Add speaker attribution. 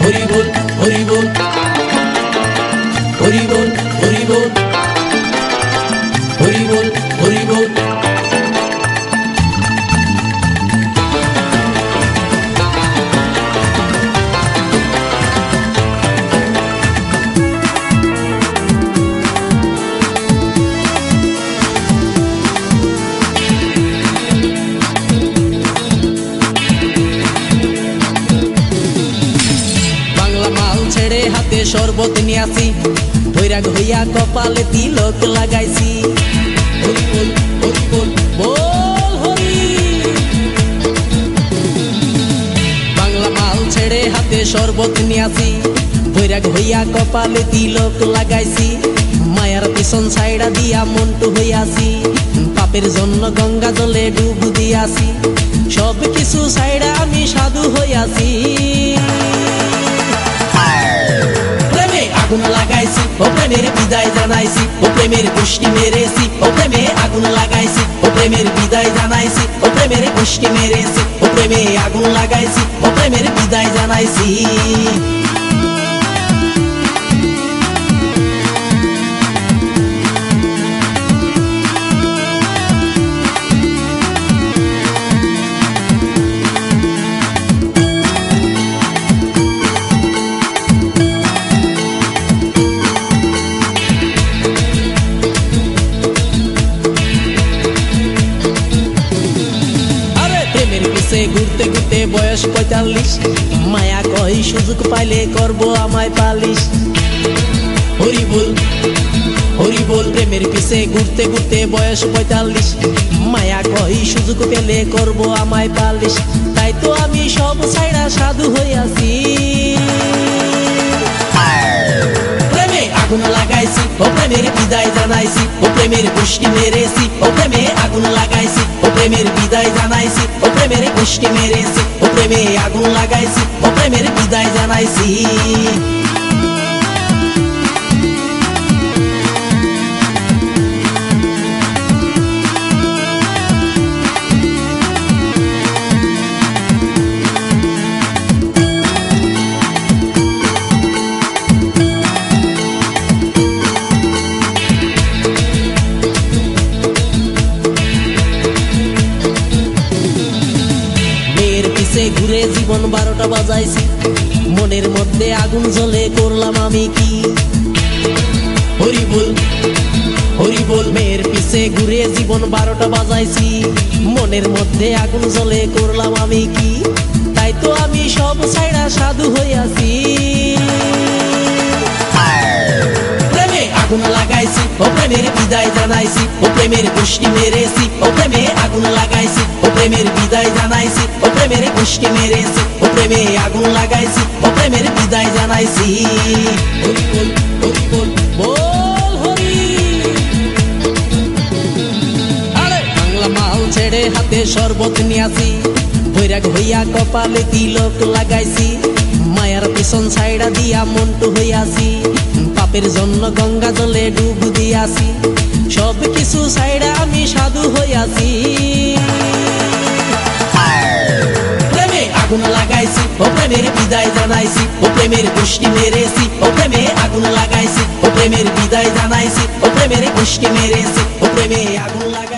Speaker 1: হরি বল হরি বল হরি বল হরি বল হরি বল হরি বল। ছেড়ে হাতে শরবত নিয়াছি, বৈরাগ হইয়া কপালে তিলক লাগাইছি। হরি বল হরি বল বল হরি। বাংলা মাল ছেড়ে হাতে শরবত নিয়াছি, বৈরাগ হইয়া কপালে তিলক লাগাইছি। মায়ার পিছন ছাইড়া দিয়া মন্টু হইয়াছি, পাপের জন্য গঙ্গা জলে ডুব দিয়াছি। সব কিছু ছাইড়া আমি সাধু হইয়াছি। আগুন লাগাইছি ও প্রেমের বিদায় জানাইছি, ও প্রেমের গোষ্ঠী মেরেছি, ও প্রেমে আগুন লাগাইছি, ও প্রেমের বিদায় জানাইছি, ও প্রেমের গোষ্ঠী মেরেছি, ও প্রেমে আগুন লাগাইছি, ও প্রেমের বিদায় জানাইছি। ঘুরতে ঘুরতে বয়স ৪৫, মায়া কই সুযোগ পাইলে করব আমায় পালিশ। হরি বল হরি বল। প্রেমের পিছে ঘুরতে ঘুরতে বয়স ৪৫, মায়া কই সুযোগ পেলে করব আমায় পালিশ। তাই তো আমি সব ছাইড়া সাধু হইয়াছি। প্রেমে আগুন লাগাইছি ও প্রেমের বিদায় জানাইছি, ও প্রেমের গোষ্ঠী মেরেছি, ও প্রেমে আগুন লাগাইছি, ও প্রেমের বিদায় জানাইছি, ও প্রেমের গোষ্ঠী মেরেছি, ও প্রেমে আগুন লাগাইছি, ও প্রেমের বিদায় জানাইছি। ঘুরে জীবন ১২টা বাজাইছি, মনের মধ্যে আগুন জ্বলে করলাম আমি কি। হরি বল হরি বল। মেয়ের পিছে ঘুরে জীবন ১২টা বাজাইছি, মনের মধ্যে আগুন জ্বলে করলাম আমি কি। তাই তো আমি সব ছাইড়া সাধু হইয়াছি। প্রেমে আগুন লাগাইছি ও প্রেমের বিদায় জানাইছি, ও প্রেমের গোষ্ঠী মেরেছি, ও প্রেমে আগুন লাগাইছি, ও প্রেমের বিদায় জানাইছি, ও প্রেমের গোষ্ঠী মেরেছি, ও প্রেমে আগুন লাগাইছি, ও প্রেমের বিদায় জানাইছি। হরি বল হরি বল বল হরি। আরে বাংলা মাল ছেড়ে হাতে শরবত নিয়াছি, বৈরাগ হইয়া কপালে তিলক লাগাইছি। মায়ার পিছন ছাইড়া দিয়া মন্টু হইয়াছি, পাপের জন্য গঙ্গা জলে ডুব দিয়াছি। সব কিছু ছাইড়া আমি সাধু হইয়াছি। প্রেমে আগুন লাগাইছি ও প্রেমের বিদায় জানাইছি, ও প্রেমের গোষ্ঠী মেরেছি, ও প্রেমে আগুন লাগাইছি, ও প্রেমের বিদায় জানাইছি, ও প্রেমের গোষ্ঠী মেরেছি, ও প্রেমে আগুন লাগাইছি।